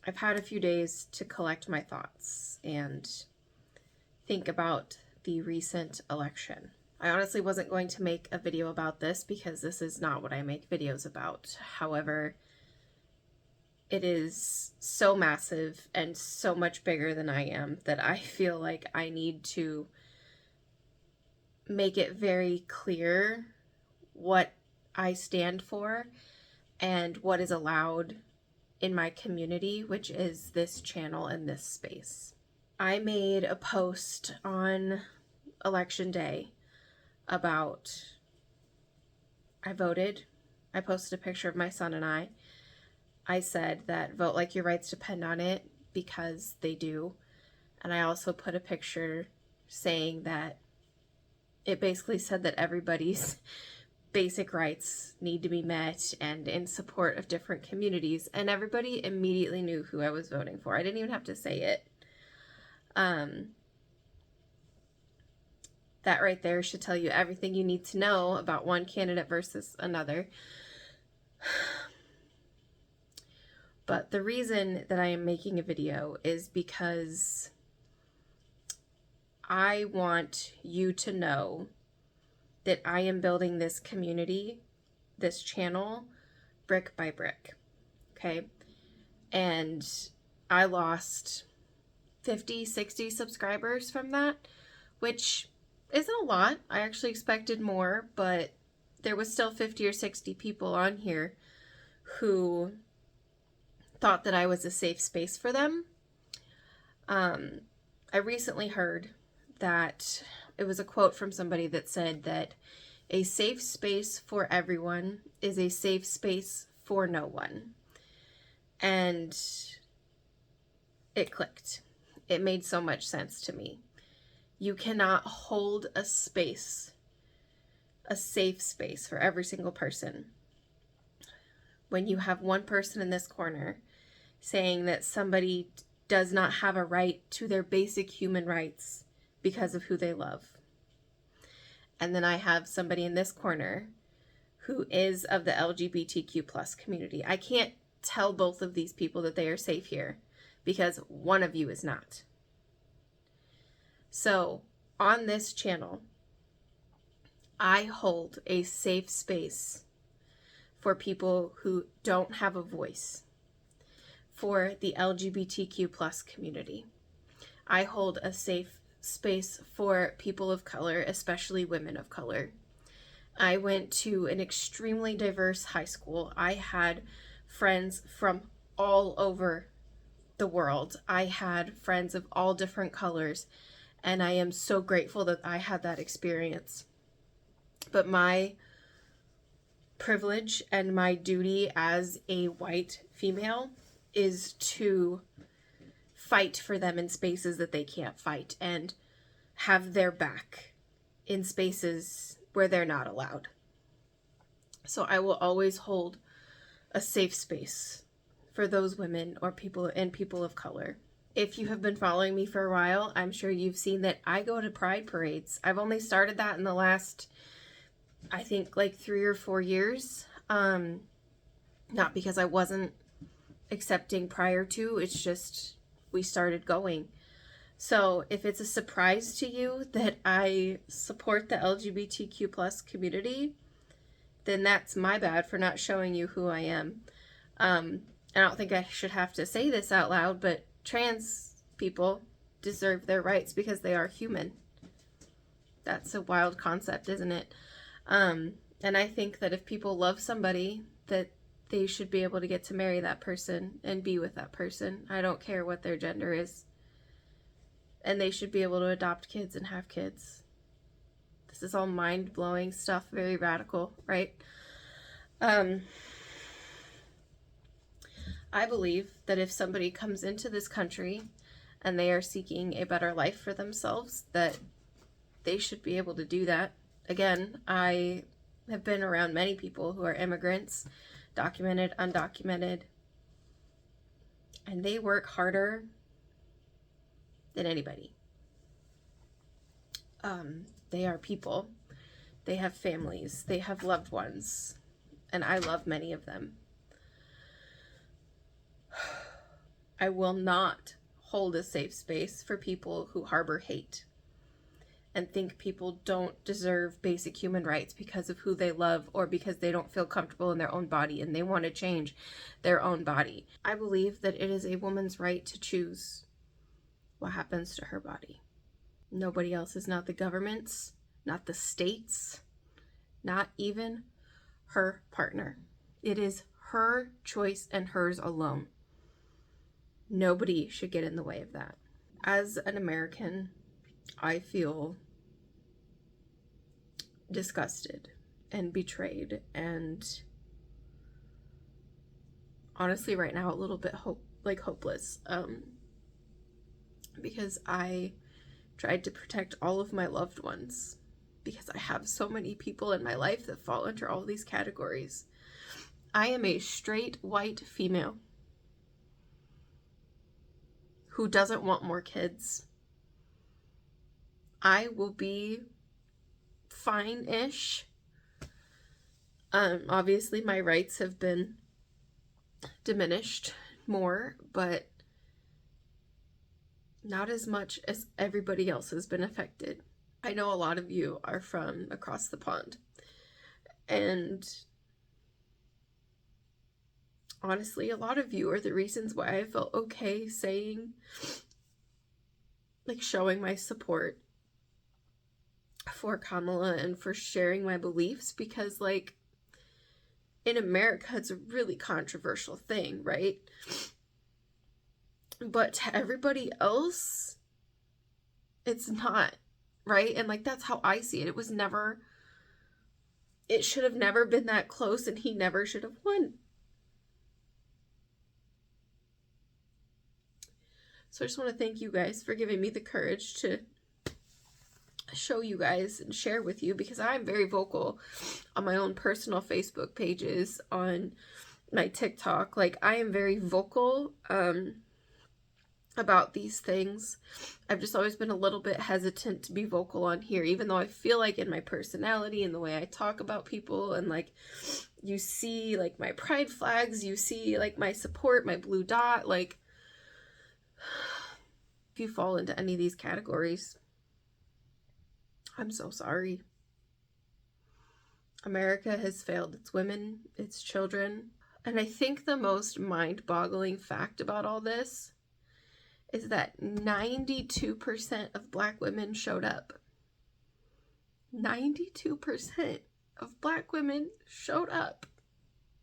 I've had a few days to collect my thoughts and think about the recent election. I honestly wasn't going to make a video about this because this is not what I make videos about. However, it is so massive and so much bigger than I am that I feel like I need to make it very clear what I stand for and what is allowed in my community, which is this channel and this space. I made a post on election day about, I voted. I posted a picture of my son and I said that vote like your rights depend on it, because they do. And I also put a picture saying that it basically said that everybody's basic rights need to be met and in support of different communities. And everybody immediately knew who I was voting for. I didn't even have to say it. That right there should tell you everything you need to know about one candidate versus another. But the reason that I am making a video is because I want you to know that I am building this community, this channel, brick by brick, okay? And I lost 50, 60 subscribers from that, which isn't a lot. I actually expected more, but there was still 50 or 60 people on here who thought that I was a safe space for them. I recently heard that it was a quote from somebody that said that a safe space for everyone is a safe space for no one. And it clicked. It made so much sense to me. You cannot hold a space, a safe space for every single person, when you have one person in this corner saying that somebody does not have a right to their basic human rights because of who they love. And then I have somebody in this corner who is of the LGBTQ plus community. I can't tell both of these people that they are safe here because one of you is not. So on this channel, I hold a safe space for people who don't have a voice, for the LGBTQ plus community. I hold a safe space for people of color, especially women of color. I went to an extremely diverse high school. I had friends from all over the world. I had friends of all different colors, and I am so grateful that I had that experience. But my privilege and my duty as a white female is to fight for them in spaces that they can't fight and have their back in spaces where they're not allowed. So I will always hold a safe space for those women or people of color. If you have been following me for a while, I'm sure you've seen that I go to pride parades. I've only started that in the last, I think, like 3 or 4 years. Not because I wasn't accepting prior to, it's just we started going. So if it's a surprise to you that I support the LGBTQ plus community, then that's my bad for not showing you who I am. I don't think I should have to say this out loud, but trans people deserve their rights because they are human. That's a wild concept, isn't it? And I think that if people love somebody, that they should be able to get to marry that person and be with that person. I don't care what their gender is. And they should be able to adopt kids and have kids. This is all mind-blowing stuff, very radical, right? I believe that if somebody comes into this country and they are seeking a better life for themselves, that they should be able to do that. Again, I have been around many people who are immigrants, documented, undocumented, and they work harder than anybody. They are people. They have families. They have loved ones. And I love many of them. I will not hold a safe space for people who harbor hate and think people don't deserve basic human rights because of who they love or because they don't feel comfortable in their own body and they want to change their own body. I believe that it is a woman's right to choose what happens to her body. Nobody else is, not the governments, not the states, not even her partner. It is her choice and hers alone. Nobody should get in the way of that. As an American, I feel disgusted and betrayed and honestly right now a little bit hopeless, because I tried to protect all of my loved ones because I have so many people in my life that fall under all these categories. I am a straight white female who doesn't want more kids. I will be fine-ish. Obviously my rights have been diminished more, but not as much as everybody else has been affected. I know a lot of you are from across the pond, and honestly, a lot of you are the reasons why I felt okay saying, showing my support for Kamala and for sharing my beliefs, because, in America, it's a really controversial thing, right? But to everybody else, it's not, right? And, that's how I see it. It should have never been that close, and he never should have won. So I just want to thank you guys for giving me the courage to show you guys and share with you, because I'm very vocal on my own personal Facebook pages, on my TikTok. I am very vocal about these things. I've just always been a little bit hesitant to be vocal on here, even though I feel like in my personality and the way I talk about people, and you see my pride flags, you see my support, my blue dot, if you fall into any of these categories, I'm so sorry. America has failed its women, its children. And I think the most mind-boggling fact about all this is that 92% of Black women showed up. 92% of Black women showed up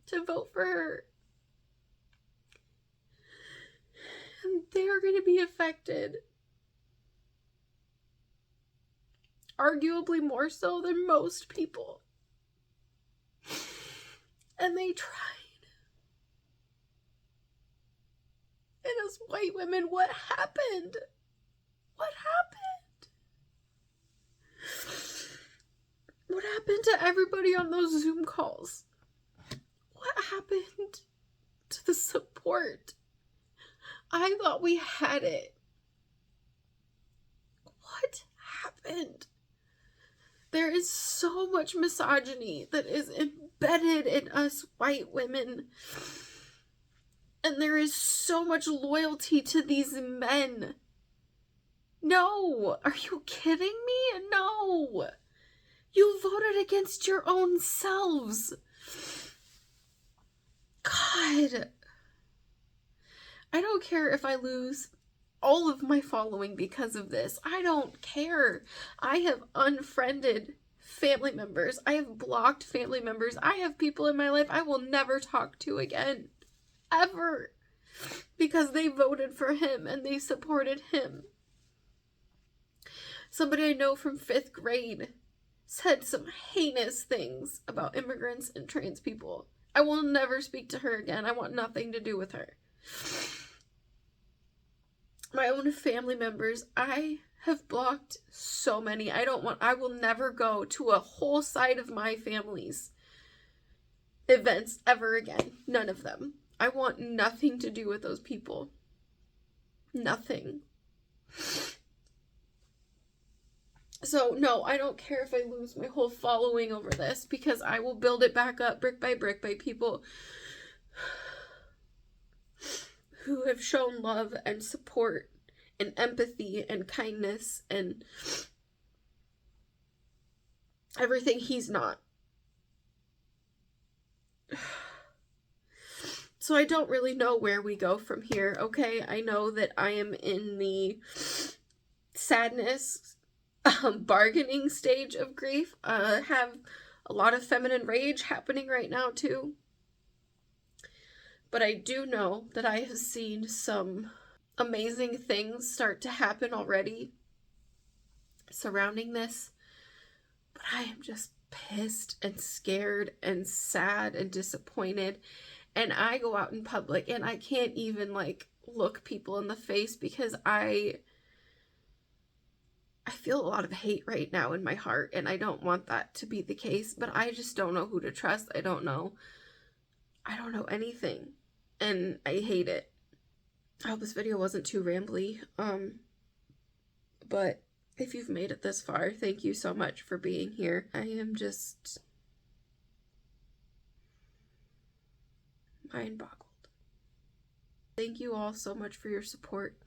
to vote for her. And they are going to be affected. Arguably more so than most people. And they tried. And as white women, what happened? What happened? What happened to everybody on those Zoom calls? What happened to the support? I thought we had it. What happened? There is so much misogyny that is embedded in us white women. And there is so much loyalty to these men. No! Are you kidding me? No! You voted against your own selves. God. I don't care if I lose all of my following because of this. I don't care. I have unfriended family members. I have blocked family members. I have people in my life I will never talk to again. Ever. Because they voted for him and they supported him. Somebody I know from 5th grade said some heinous things about immigrants and trans people. I will never speak to her again. I want nothing to do with her. My own family members, I have blocked so many. I will never go to a whole side of my family's events ever again. None of them. I want nothing to do with those people. Nothing. So, no, I don't care if I lose my whole following over this, because I will build it back up brick by people who have shown love and support and empathy and kindness and everything he's not. So I don't really know where we go from here, okay? I know that I am in the sadness, bargaining stage of grief. Have a lot of feminine rage happening right now too. But I do know that I have seen some amazing things start to happen already surrounding this. But I am just pissed and scared and sad and disappointed. And I go out in public and I can't even like look people in the face because I feel a lot of hate right now in my heart, and I don't want that to be the case, but I just don't know who to trust. I don't know anything, and I hate it. I hope this video wasn't too rambly, but if you've made it this far, thank you so much for being here. I am just mind boggled. Thank you all so much for your support.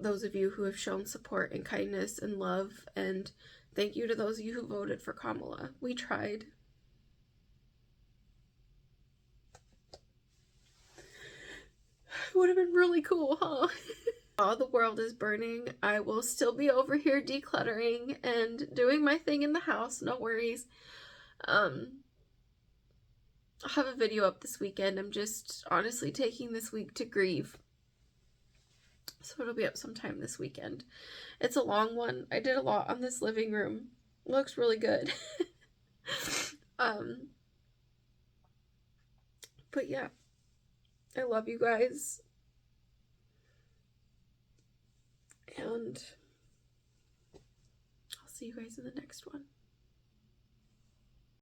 Those of you who have shown support and kindness and love, and thank you to those of you who voted for Kamala. We tried. It would have been really cool, huh? While the world is burning, I will still be over here decluttering and doing my thing in the house, no worries. I'll have a video up this weekend. I'm just honestly taking this week to grieve. So it'll be up sometime this weekend. It's a long one. I did a lot on this living room. It looks really good. But yeah, I love you guys. And I'll see you guys in the next one.